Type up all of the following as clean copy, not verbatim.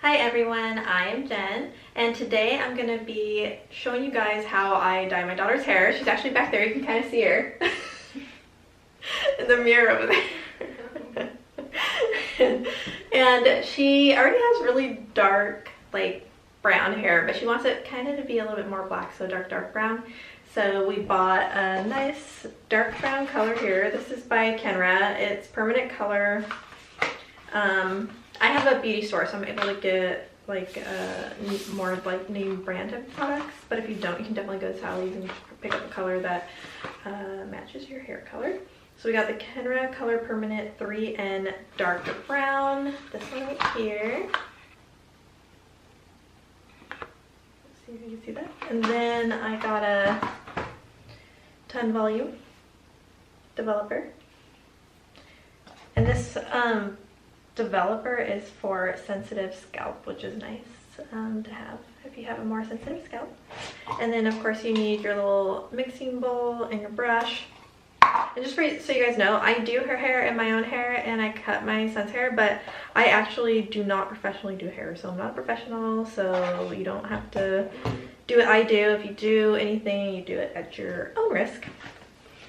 Hi everyone, I am Jen, and today I'm going to be showing you guys how I dye my daughter's hair. She's actually back there, you can kind of see her in the mirror over there. And she already has really dark, like brown hair, but she wants it kind of to be a little bit more black, so dark brown. So we bought a nice dark brown color here. This is by Kenra. It's permanent color. I have a beauty store, so I'm able to get like more like name brand type of products, but if you don't, you can definitely go to Sally's and pick up a color that matches your hair color. So we got the Kenra Color Permanent 3N Dark Brown, this one right here. Let's see if you can see that. And then I got a Ton Volume Developer. And this developer is for sensitive scalp, which is nice to have if you have a more sensitive scalp. And then of course you need your little mixing bowl and your brush. And just so you guys know, I do her hair and my own hair, and I cut my son's hair, but I actually do not professionally do hair, so I'm not a professional, so you don't have to do what I do. If you do anything, you do it at your own risk.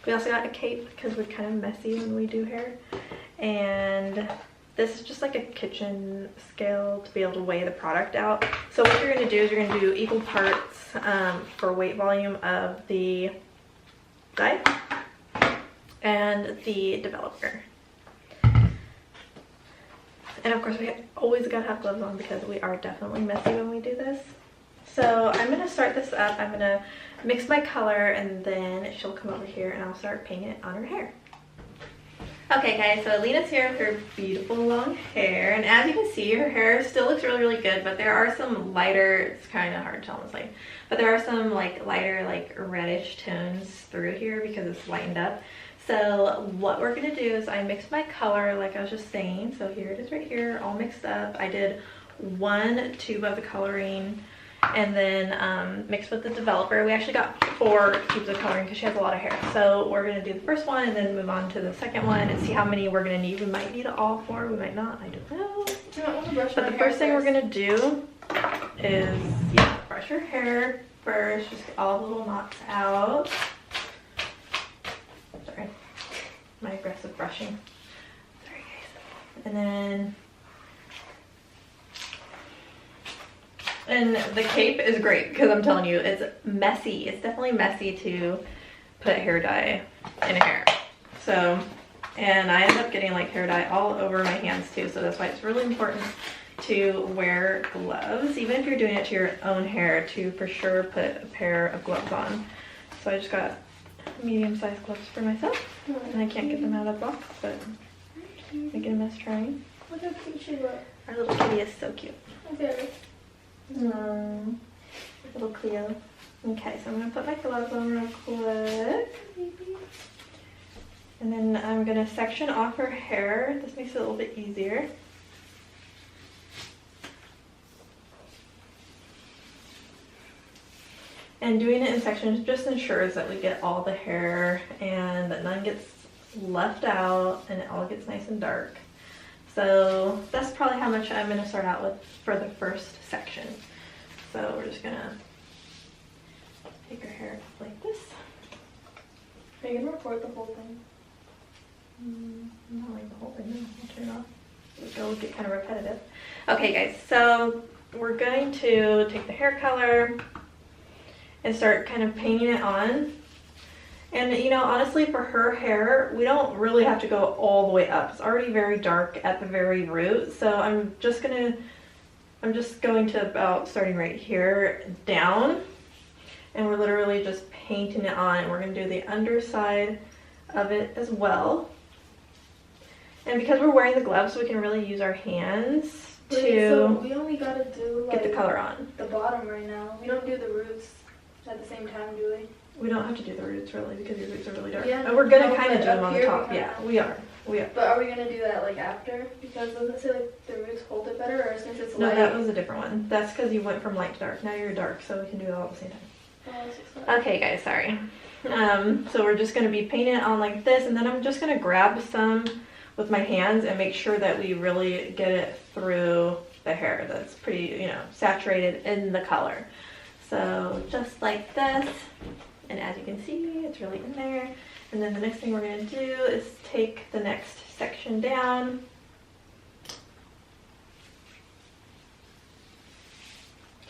We also got a cape because we're kind of messy when we do hair, and this is just like a kitchen scale to be able to weigh the product out. So what you're going to do is you're going to do equal parts for weight volume of the dye and the developer. And of course we always got to have gloves on because we are definitely messy when we do this. So I'm going to start this up. I'm going to mix my color, and then she'll come over here and I'll start painting it on her hair. Okay guys, so Alina's here with her beautiful long hair, and as you can see, her hair still looks really good, but there are some lighter, it's kind of hard to tell honestly, but there are some like lighter like reddish tones through here because it's lightened up. So what we're going to do is I mixed my color like I was just saying, so here it is right here, all mixed up. I did 1 tube of the coloring and then mixed with the developer. We actually got 4 tubes of coloring because she has a lot of hair. So we're going to do the first one and then move on to the second one and see how many we're going to need. We might need all 4, we might not, I don't know. But the first thing we're going to do is, brush her hair first, just get all the little knots out. Sorry, my aggressive brushing. Sorry guys. And then, and the cape is great because I'm telling you, it's messy. It's definitely messy to put hair dye in hair. So, and I end up getting like hair dye all over my hands too. So that's why it's really important to wear gloves, even if you're doing it to your own hair, to for sure put a pair of gloves on. So I just got medium-sized gloves for myself, and I can't get them out of the box, but making a mess trying. Look how cute she looks. Our little kitty is so cute. Okay. Little Cleo. Okay, so I'm gonna put my gloves on real quick. And then I'm gonna section off her hair. This makes it a little bit easier. And doing it in sections just ensures that we get all the hair and that none gets left out and it all gets nice and dark. So that's probably how much I'm going to start out with for the first section. So we're just going to take her hair like this. Are you going to record the whole thing? Not like the whole thing, no. I'll turn it off. It'll get kind of repetitive. Okay guys, so we're going to take the hair color and start kind of painting it on. And you know, honestly, for her hair, we don't really have to go all the way up. It's already very dark at the very root. So I'm just going to about starting right here down. And we're literally just painting it on. And we're going to do the underside of it as well. And because we're wearing the gloves, we can really use our hands So we only got to do like get the color on. the bottom right now. We don't do the roots at the same time, do we? We don't have to do the roots really because your roots are really dark. Yeah, and we're gonna no, kind of do but them up on the here top. we Yeah, have. we are. We are. But are we gonna do that like after? Because doesn't it say like the roots hold it better, or since it's No, light? that was a different one. That's because you went from light to dark. Now you're dark, so we can do it all at the same time. Oh, it's just like- Okay, guys, sorry. So we're just gonna be painting it on like this, and then I'm just gonna grab some with my hands and make sure that we really get it through the hair that's pretty, you know, saturated in the color. So just like this, and as you can see, it's really in there. And then the next thing we're going to do is take the next section down.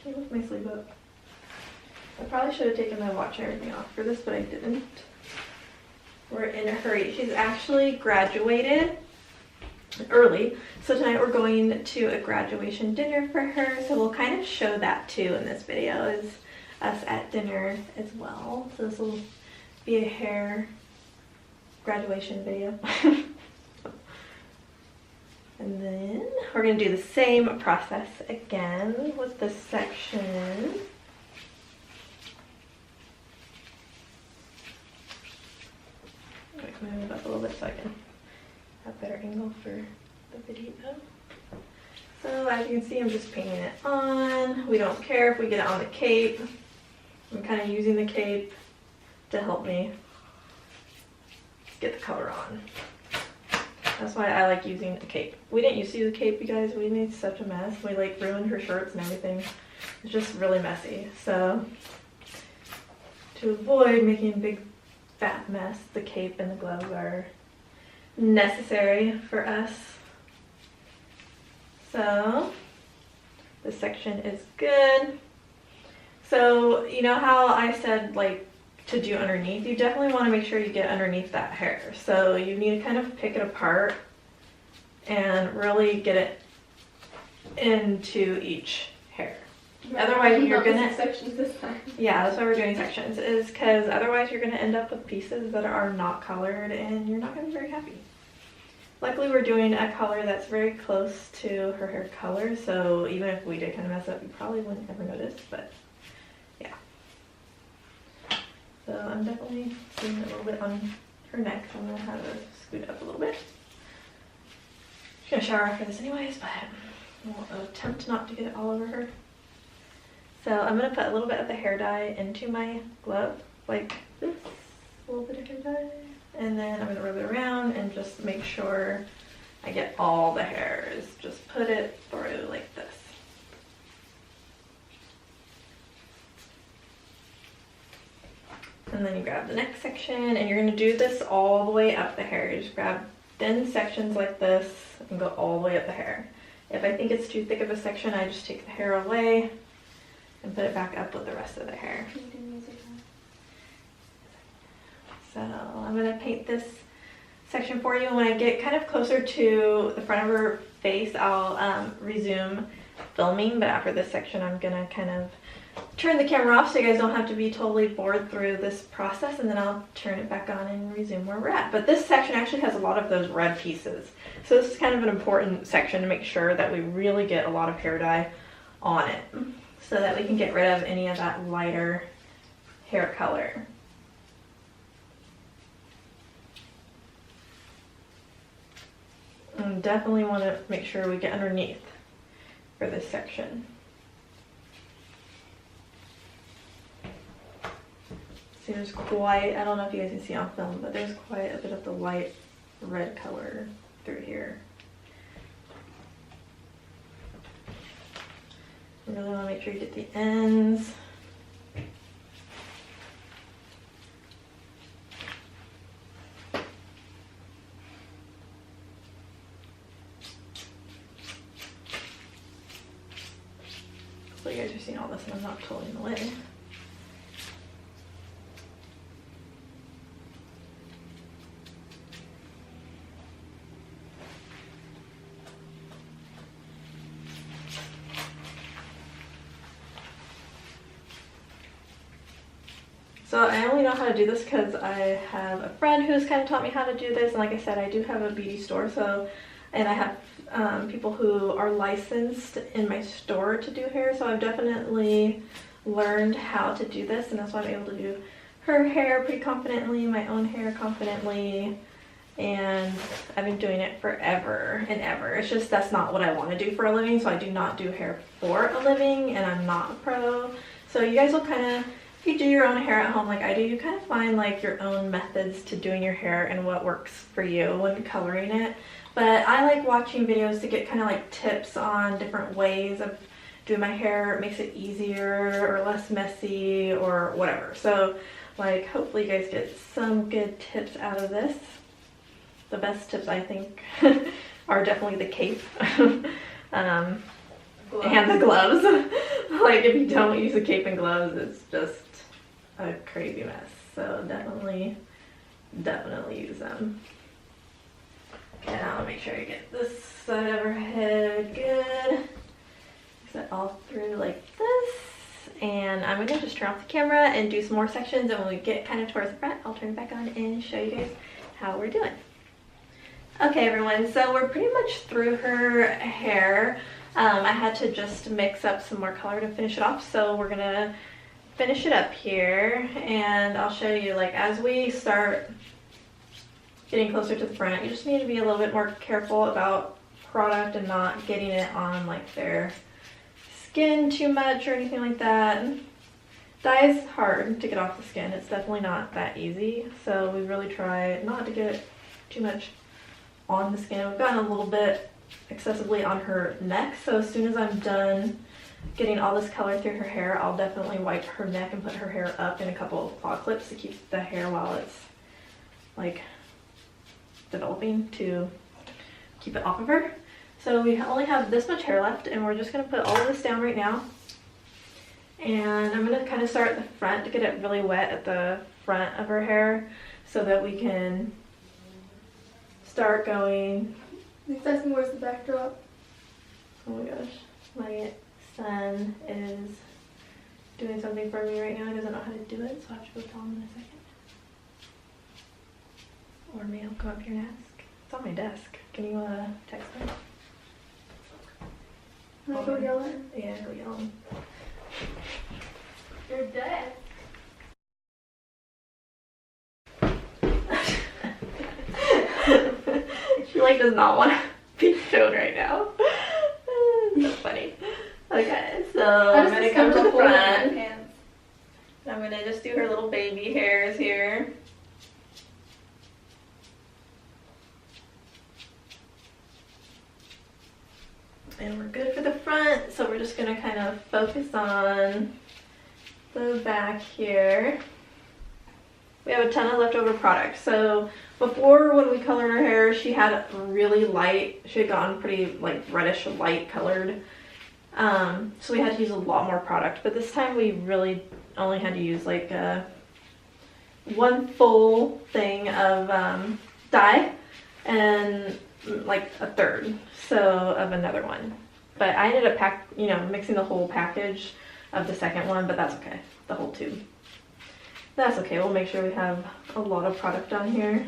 Can you lift my sleeve up? I probably should have taken my watch and everything off for this, but I didn't. We're in a hurry. She's actually graduated early, so tonight we're going to a graduation dinner for her, so we'll kind of show that too in this video, is us at dinner as well. So this will be a hair graduation video. And then we're going to do the same process again with this section. I'm going to move up a little bit so I can have better angle for the video. So as you can see, I'm just painting it on. We don't care if we get it on the cape. I'm kind of using the cape to help me get the color on. That's why I like using the cape. We didn't used to use the cape, you guys. We made such a mess. We like ruined her shirts and everything. It's just really messy. So to avoid making a big fat mess, the cape and the gloves are necessary for us. So this section is good. So you know how I said like to do underneath? You definitely want to make sure you get underneath that hair. So you need to kind of pick it apart and really get it into each hair. Right. Otherwise you're gonna sections this time. Yeah, that's why we're doing sections, is because otherwise you're gonna end up with pieces that are not colored and you're not gonna be very happy. Luckily we're doing a color that's very close to her hair color, so even if we did kind of mess up, you probably wouldn't ever notice, but yeah. So I'm definitely seeing a little bit on her neck, so I'm gonna have her scoot up a little bit. She's gonna shower after this anyways, but we'll attempt not to get it all over her. So I'm gonna put a little bit of the hair dye into my glove, like this, a little bit of hair dye. And then I'm gonna rub it around and just make sure I get all the hairs. Just put it through like this. And then you grab the next section and you're gonna do this all the way up the hair. You just grab thin sections like this and go all the way up the hair. If I think it's too thick of a section, I just take the hair away and put it back up with the rest of the hair. So I'm gonna paint this section for you. When I get kind of closer to the front of her face, I'll resume filming, but after this section I'm gonna kind of turn the camera off so you guys don't have to be totally bored through this process, and then I'll turn it back on and resume where we're at. But this section actually has a lot of those red pieces, so this is kind of an important section to make sure that we really get a lot of hair dye on it so that we can get rid of any of that lighter hair color. And definitely want to make sure we get underneath for this section. See, there's quite, I don't know if you guys can see on film, but there's quite a bit of the light red color through here. You really want to make sure you get the ends. So you guys are seeing all this and I'm not totally in the way. So I only know how to do this because I have a friend who's kind of taught me how to do this, and like I said, I do have a beauty store, so, and I have people who are licensed in my store to do hair, so I've definitely learned how to do this, and that's why I'm able to do her hair pretty confidently, my own hair confidently, and I've been doing it forever and ever. It's just that's not what I want to do for a living, so I do not do hair for a living, and I'm not a pro. So you guys will kind of, if you do your own hair at home like I do, you kind of find like your own methods to doing your hair and what works for you when coloring it. But I like watching videos to get kind of like tips on different ways of doing my hair. It makes it easier or less messy or whatever. So like hopefully you guys get some good tips out of this. The best tips I think are definitely the cape and the gloves. Like if you don't use a cape and gloves, it's just a crazy mess. So definitely use them. Okay, now I'll make sure I get this side of her head good. Set all through like this. And I'm gonna just turn off the camera and do some more sections, and when we get kind of towards the front, I'll turn it back on and show you guys how we're doing. Okay everyone, so we're pretty much through her hair. I had to just mix up some more color to finish it off, so we're gonna finish it up here, and I'll show you like as we start getting closer to the front, you just need to be a little bit more careful about product and not getting it on like their skin too much or anything like that. Dye is hard to get off the skin. It's definitely not that easy, so we really try not to get too much on the skin. We've gotten a little bit excessively on her neck, so as soon as I'm done getting all this color through her hair, I'll definitely wipe her neck and put her hair up in a couple of claw clips to keep the hair while it's like developing, to keep it off of her. So we only have this much hair left, and we're just going to put all of this down right now. And I'm going to kind of start at the front to get it really wet at the front of her hair so that we can start going. Next asking where's the backdrop? Oh my gosh, my son is doing something for me right now. He doesn't know how to do it, so I have to go tell him in a second. Or maybe I'll come up here and ask. It's on my desk. Can you text me? Can I go yell at him? Yeah, go yell at him. You're dead. She like does not want to be shown right now. So funny. Okay, so I'm gonna come to the front. And I'm gonna just do her little baby hairs here. And we're good for the front, so we're just gonna kind of focus on the back here. We have a ton of leftover product. So before, when we colored her hair, she had really light, she had gotten pretty like reddish light colored. So we had to use a lot more product, but this time we really only had to use like one full thing of dye and like a third of another one. But I ended up mixing the whole package of the second one, but that's okay, the whole tube. That's okay, we'll make sure we have a lot of product on here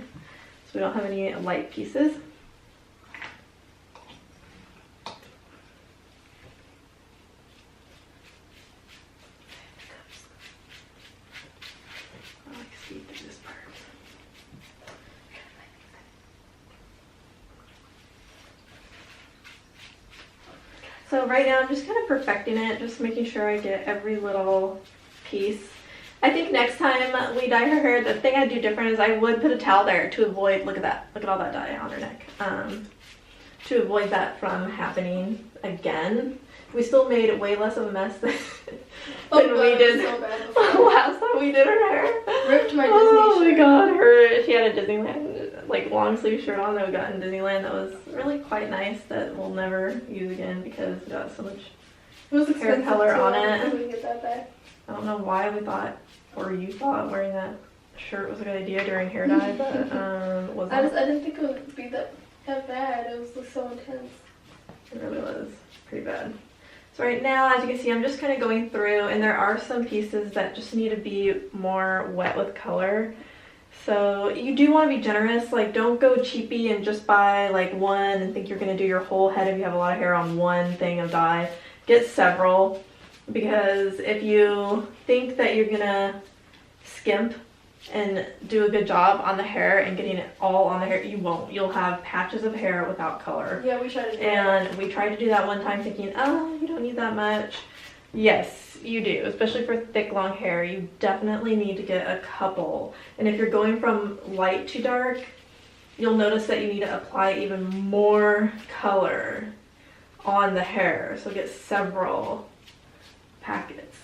so we don't have any light pieces. I like speed through this part. So right now I'm just kind of perfecting it, just making sure I get every little piece. I think next time we dye her hair, the thing I'd do different is I would put a towel there to avoid, look at that, look at all that dye on her neck, to avoid that from happening again. We still made way less of a mess than we did so bad last time we did her hair. Ripped my Disney Oh my shirt. god, she had a Disneyland like long sleeve shirt on that we got in Disneyland that was really quite nice, that we'll never use again because it got so much It was hair color on I it. couldn't get that back. I don't know why we thought, or you thought, wearing that shirt was a good idea during hair dye, but wasn't. I didn't think it would be that bad. It was just so intense. It really was pretty bad. So right now, as you can see, I'm just kind of going through, and there are some pieces that just need to be more wet with color. So you do want to be generous, like don't go cheapy and just buy like one and think you're going to do your whole head if you have a lot of hair on one thing of dye. Get several, because if you think that you're going to skimp and do a good job on the hair and getting it all on the hair, you won't. You'll have patches of hair without color. Yeah, we tried to do that. And we tried to do that one time thinking, oh, you don't need that much. Yes, you do, especially for thick long hair. You definitely need to get a couple. And if you're going from light to dark, you'll notice that you need to apply even more color on the hair. So get several packets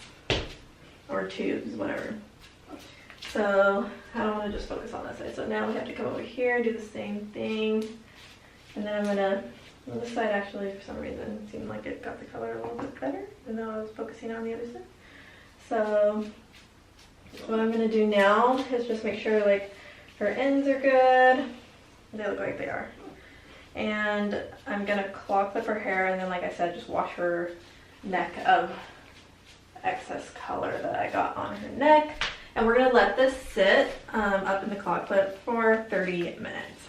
or tubes, whatever. So I don't want to just focus on that side. So now we have to come over here and do the same thing. And then I'm gonna, well, this side actually for some reason seemed like it got the color a little bit better, even though I was focusing on the other side. So what I'm gonna do now is just make sure like her ends are good. They look like they are. And I'm gonna claw clip her hair, and then like I said, just wash her neck of excess color that I got on her neck. And we're gonna let this sit up in the claw clip for 30 minutes.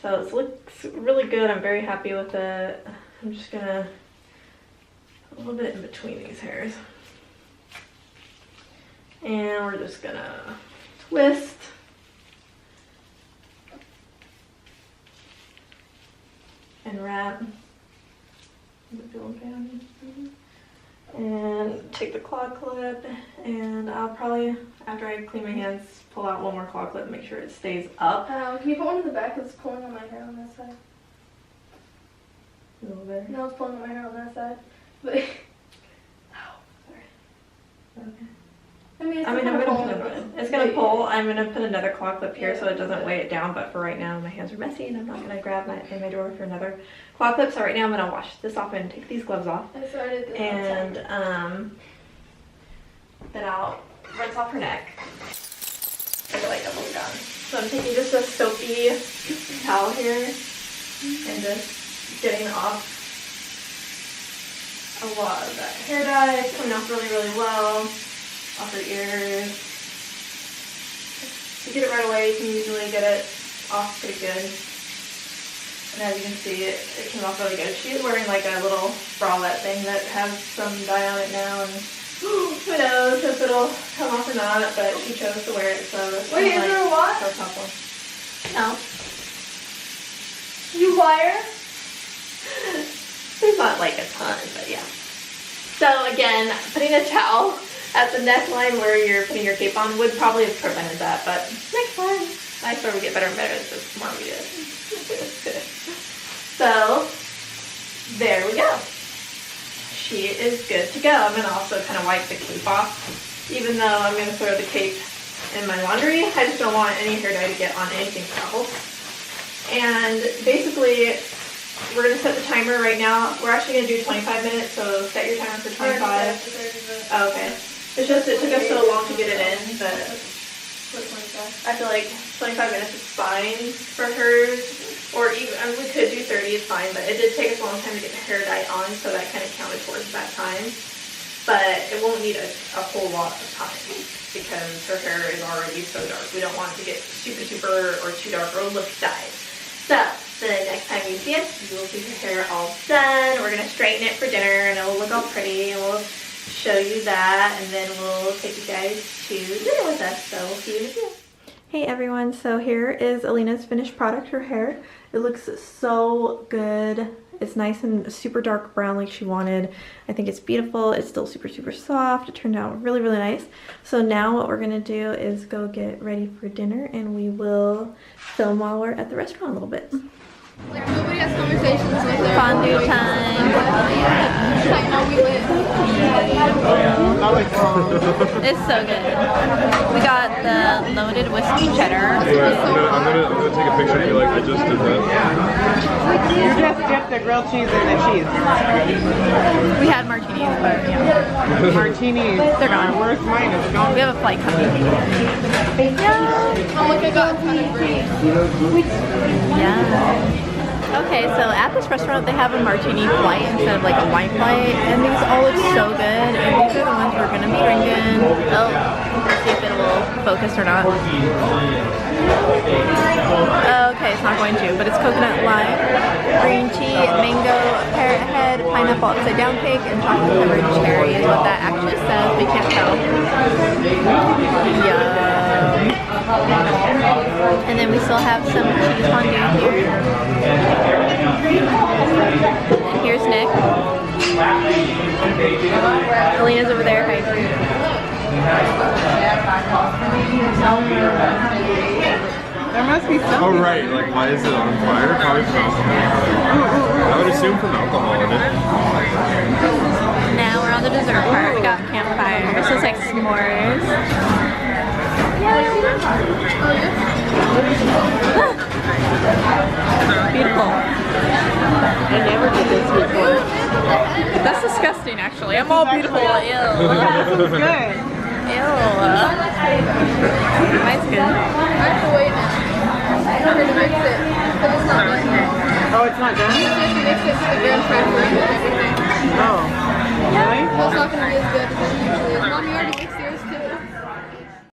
So it looks really good. I'm very happy with it. I'm just gonna, a little bit in between these hairs. And we're just gonna twist. And wrap. Does it feel okay on you? And take the claw clip, and I'll probably, after I clean my hands, pull out one more claw clip and make sure it stays up. Can you put one in the back that's pulling on my hair on that side? A little better. No, it's pulling on my hair on that side. But Oh, sorry. Okay. I'm It's gonna pull. I'm gonna put another claw clip here so it doesn't weigh it down, but for right now my hands are messy and I'm not gonna grab in my drawer for another claw clip. So right now I'm gonna wash this off and take these gloves off. I started this And then I'll rinse off her neck. I feel like that will be done. So I'm taking just a soapy towel here and just getting off a lot of that hair dye. It's coming off really, really well. Off her ears. If you get it right away, you can usually get it off pretty good. And as you can see, it came off really good. She's wearing like a little bralette thing that has some dye on it now, and who knows if it'll come off or not, but she chose to wear it, so it's Wait, is there a wash? so helpful. No. You wire? There's not like a ton, but yeah. So again, putting a towel at the neckline where you're putting your cape on would probably have prevented that, but next time, I swear we get better and better at this the more we do it. So, there we go. She is good to go. I'm going to also kind of wipe the cape off, even though I'm going to throw the cape in my laundry. I just don't want any hair dye to get on anything else. And basically, we're going to set the timer right now. We're actually going to do 25 minutes, so set your timer for 25. Oh, okay. It's just, it took us so long to get it in, but I feel like 25 minutes is fine for hers. Or even, I mean, we could do 30, it's fine, but it did take us a long time to get the hair dye on, so that kind of counted towards that time. But it won't need a whole lot of time because her hair is already so dark. We don't want it to get super, super or too dark or look dyed. So, the next time you see us, you will see her hair all done. We're going to straighten it for dinner, and it will look all pretty, and we'll show you that, and then we'll take you guys to dinner with us. So we'll see you in a few. Hey everyone, so here is Alina's finished product, her hair. It looks so good. It's nice and super dark brown like she wanted. I think it's beautiful. It's still super, super soft. It turned out really, really nice. So now what we're gonna do is go get ready for dinner, and we will film while we're at the restaurant a little bit. Like nobody has conversations with their Fondue time. It's like no, we win. It's so good. We got the loaded whiskey cheddar. I'm gonna take a picture and be like, I just did that. You just dipped the grilled cheese in the cheese. We had martinis, but yeah. Martinis. They're gone. Where's mine? It's gone. We have a flight coming. Oh, look, I got a ton of bread. Yeah. Okay, so at this restaurant they have a martini flight instead of like a wine flight, and these all look so good, and these are the ones we're gonna be drinking. Oh, let's see if it will focus or not. Okay, it's not going to, but it's coconut lime, green tea, mango, parrot head, pineapple upside down cake, and chocolate covered cherry is what that actually says. We can't tell. Yum. And then we still have some cheese fondue here. And here's Nick. Alina's over there. Hi. There must be something. Oh right, like why is it on fire? Probably from alcohol. I would assume from alcohol in it. Now we're on the dessert part. We got campfire. So it's like s'mores. Beautiful. I never did this before. That's disgusting, actually. I'm all beautiful. Ew. This is good. Ew. Mine's good. I have to wait now. I don't to mix it. Because it's not done yet. Oh, it's not done? You have to mix it to the graham cracker and everything. Oh. Really? Well, it's not going to be as good as it usually is. Mommy already mixed yours too.